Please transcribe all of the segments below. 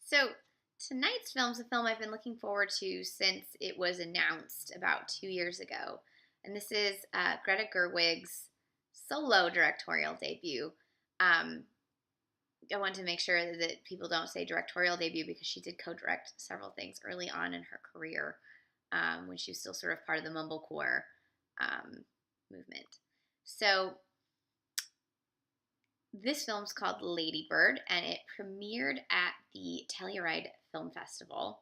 So tonight's film is a film I've been looking forward to since it was announced about 2 years ago. And this is Greta Gerwig's solo directorial debut. Um, I want to make sure that people don't say directorial debut because she did co-direct several things early on in her career when she was still sort of part of the mumblecore um, movement. So this film's called Lady Bird, and it premiered at the Telluride Film Festival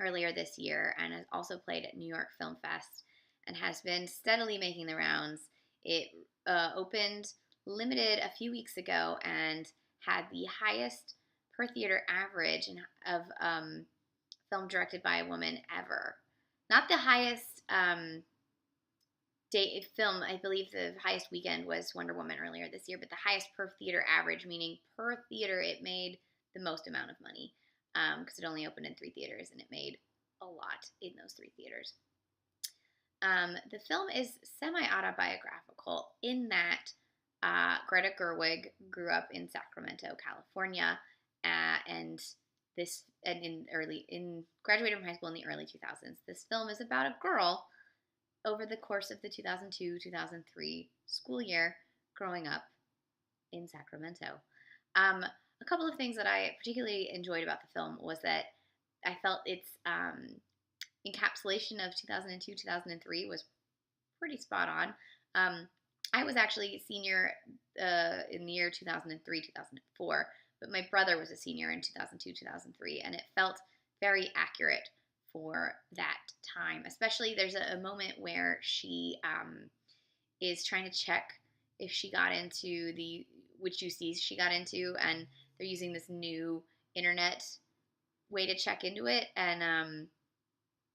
earlier this year and has also played at New York Film Fest and has been steadily making the rounds. It opened limited a few weeks ago and had the highest per theater average of film directed by a woman ever. Not the highest film. I believe the highest weekend was Wonder Woman earlier this year, but the highest per theater average, meaning per theater it made the most amount of money because it only opened in 3 theaters and it made a lot in those 3 theaters. The film is semi-autobiographical in that Greta Gerwig grew up in Sacramento, California, and graduated from high school in the early 2000s. This film is about a girl over the course of the 2002-2003 school year growing up in Sacramento. A couple of things that I particularly enjoyed about the film was that I felt its encapsulation of 2002-2003 was pretty spot on. I was actually a senior in the year 2003-2004, but my brother was a senior in 2002-2003, and it felt very accurate for that time. Especially there's a moment where she is trying to check if she got into which UCs she got into, and they're using this new internet way to check into it. And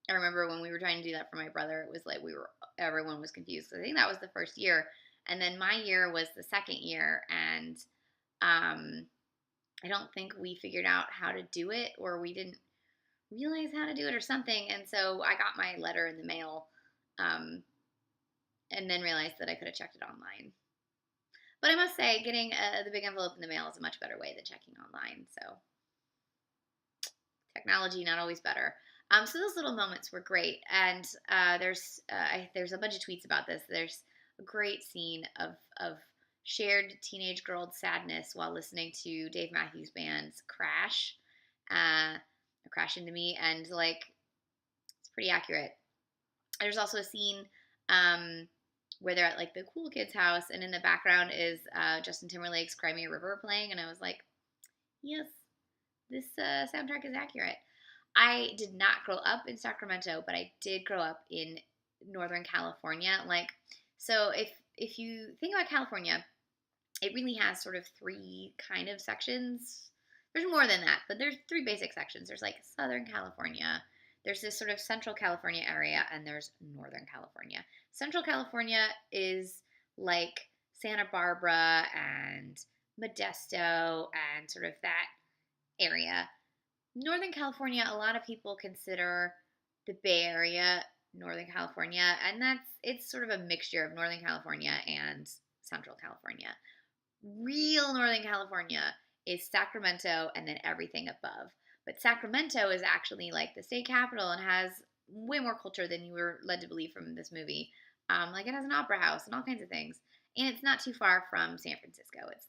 I remember when we were trying to do that for my brother, it was like everyone was confused. I think that was the first year, and then my year was the second year, and I don't think we figured out how to do it, or we didn't realize how to do it or something. And so I got my letter in the mail and then realized that I could have checked it online. But I must say, getting the big envelope in the mail is a much better way than checking online. So technology, not always better. So those little moments were great. And there's a bunch of tweets about this. There's a great scene of shared teenage girl sadness while listening to Dave Matthews Band's Crash. Crash Into Me, and it's pretty accurate. There's also a scene where they're at the cool kid's house, and in the background is Justin Timberlake's Cry Me a River playing, and I was like, yes, this soundtrack is accurate. I did not grow up in Sacramento, but I did grow up in Northern California. So if you think about California, it really has sort of 3 kind of sections. There's more than that, but there's 3 basic sections. There's Southern California, there's this sort of Central California area, and there's Northern California. Central California is like Santa Barbara and Modesto and sort of that area. Northern California, a lot of people consider the Bay Area Northern California, and it's sort of a mixture of Northern California and Central California. Real Northern California is Sacramento and then everything above. But Sacramento is actually the state capital and has way more culture than you were led to believe from this movie. It has an opera house and all kinds of things. And it's not too far from San Francisco. It's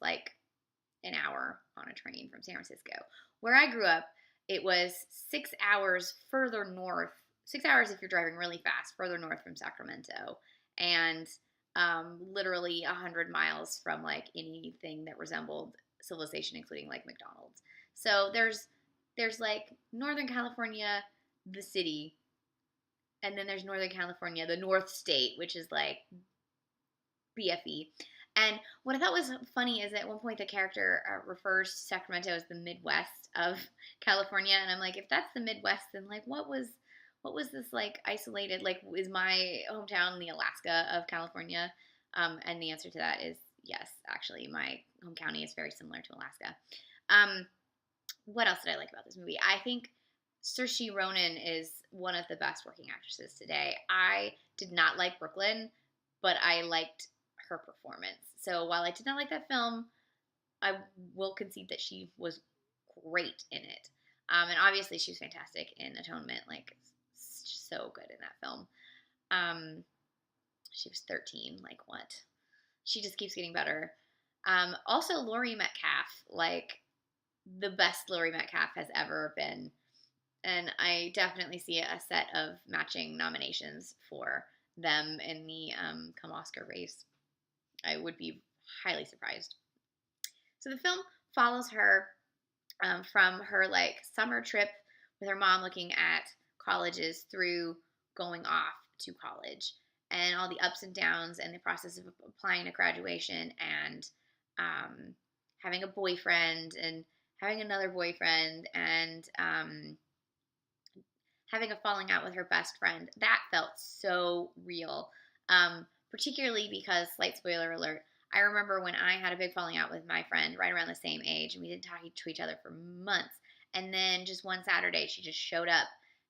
an hour on a train from San Francisco. Where I grew up, it was 6 hours further north. 6 hours if you're driving really fast, further north from Sacramento. And literally 100 miles from anything that resembled civilization, including McDonald's. So there's Northern California, the city, and then there's Northern California, the North State, which is BFE. And what I thought was funny is at one point the character refers to Sacramento as the Midwest of California, and I'm like, if that's the Midwest, then what was this isolated? Is my hometown the Alaska of California? And the answer to that is yes. Actually, my home county is very similar to Alaska. What else did I like about this movie? I think Saoirse Ronan is one of the best working actresses today. I did not like Brooklyn, but I liked her performance. So while I did not like that film, I will concede that she was great in it. And obviously she was fantastic in Atonement, like so good in that film. She was 13, like what? She just keeps getting better. Also Laurie Metcalf, like the best Laurie Metcalf has ever been. And I definitely see a set of matching nominations for them in the come Oscar race. I would be highly surprised. So the film follows her from her like summer trip with her mom looking at colleges through going off to college and all the ups and downs and the process of applying to graduation and um, having a boyfriend and having another boyfriend and having a falling out with her best friend. That felt so real. Particularly because, slight spoiler alert, I remember when I had a big falling out with my friend right around the same age, and we didn't talk to each other for months. And then just one Saturday, she just showed up,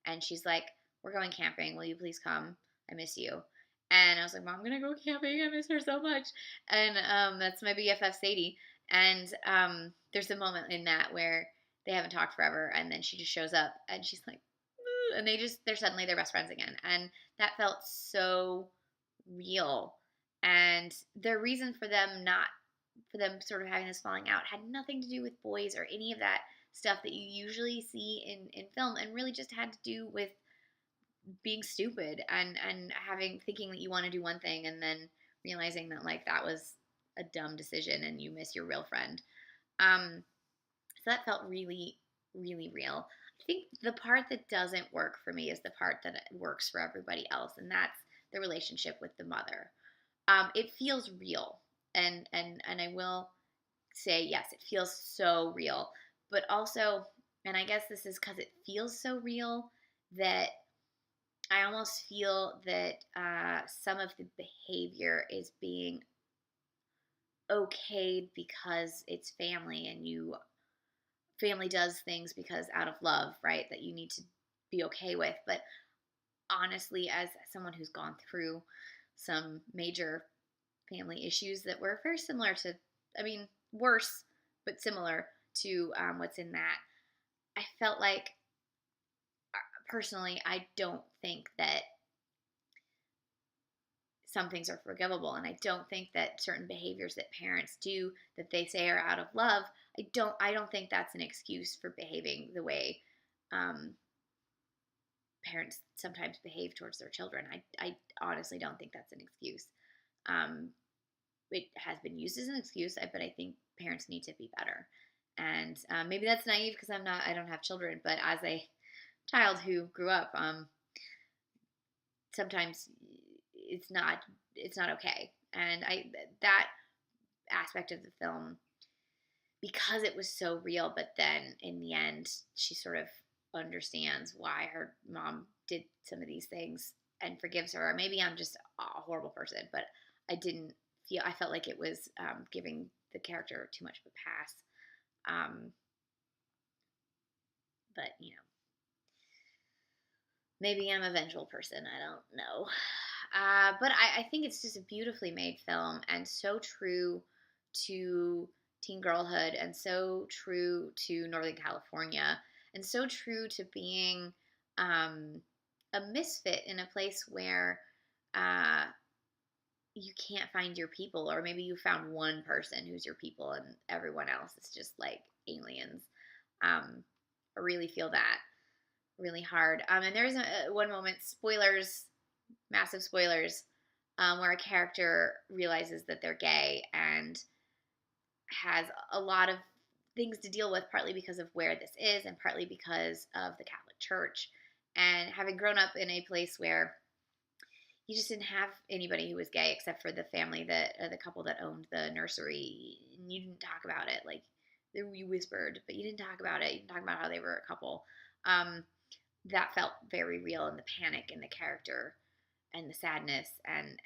and she's like, "We're going camping. Will you please come? I miss you." And I was like, "Mom, I'm gonna go camping. I miss her so much." And that's my BFF Sadie. And there's a moment in that where they haven't talked forever, and then she just shows up, and she's like, and they're suddenly their best friends again, and that felt so real. And the reason for them not for them sort of having this falling out had nothing to do with boys or any of that stuff that you usually see in film, and really just had to do with being stupid and having thinking that you want to do one thing and then realizing that like that was a dumb decision and you miss your real friend. So that felt really, really real. I think the part that doesn't work for me is the part that works for everybody else, and that's the relationship with the mother. It feels real, and I will say yes, it feels so real, but also, and I guess this is because it feels so real that I almost feel that some of the behavior is being okayed because it's family and you family does things because out of love, right? That you need to be okay with. But honestly, as someone who's gone through some major family issues that were very similar to, I mean, worse, but similar to what's in that, I felt like personally, I don't think that some things are forgivable, and I don't think that certain behaviors that parents do that they say are out of love, I don't think that's an excuse for behaving the way um, parents sometimes behave towards their children. I honestly don't think that's an excuse. Um, it has been used as an excuse, but I think parents need to be better. And maybe that's naive because I don't have children, but as a child who grew up, sometimes it's not okay. And that aspect of the film, because it was so real, but then in the end, she sort of understands why her mom did some of these things and forgives her. Or maybe I'm just a horrible person, but I felt like it was giving the character too much of a pass. But, maybe I'm a vengeful person. I don't know. But I think it's just a beautifully made film and so true to teen girlhood and so true to Northern California and so true to being a misfit in a place where uh, you can't find your people, or maybe you found one person who's your people and everyone else is just like aliens. I really feel that really hard. And there's one moment, spoilers, massive spoilers, where a character realizes that they're gay and has a lot of things to deal with, partly because of where this is and partly because of the Catholic Church. And having grown up in a place where you just didn't have anybody who was gay except for the family the couple that owned the nursery, and you didn't talk about it. Like, you whispered, but you didn't talk about it. You didn't talk about how they were a couple. That felt very real, and the panic and the character and the sadness and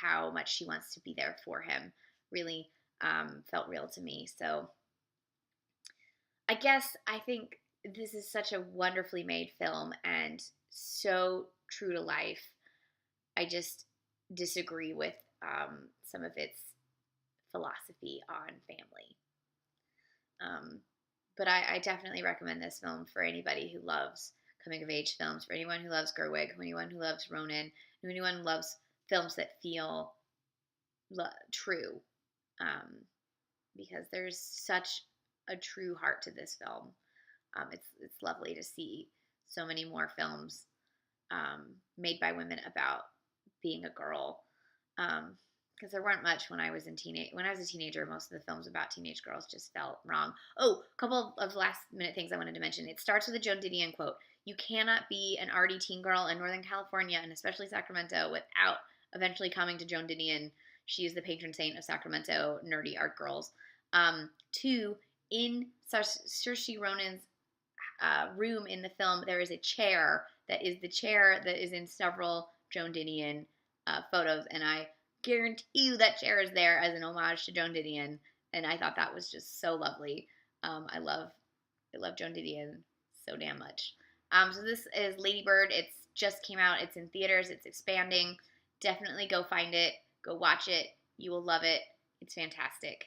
how much she wants to be there for him really felt real to me. So I think this is such a wonderfully made film and so true to life. I just disagree with some of its philosophy on family. But I definitely recommend this film for anybody who loves coming of age films, for anyone who loves Gerwig, for anyone who loves Ronan, for anyone who loves films that feel true. Um, because there's such a true heart to this film. It's lovely to see so many more films made by women about being a girl. Because there weren't much when I was when I was a teenager. Most of the films about teenage girls just felt wrong. Oh, a couple of last minute things I wanted to mention. It starts with a Joan Didion quote: "You cannot be an arty teen girl in Northern California and especially Sacramento without eventually coming to Joan Didion. She is the patron saint of Sacramento nerdy art girls." Two, in Saoirse Ronan's room in the film, there is a chair that is the chair that is in several Joan Didion photos, and I guarantee you that chair is there as an homage to Joan Didion, and I thought that was just so lovely. I love Joan Didion so damn much. So this is Lady Bird. It's just came out. It's in theaters. It's expanding. Definitely go find it. Go watch it. You will love it. It's fantastic.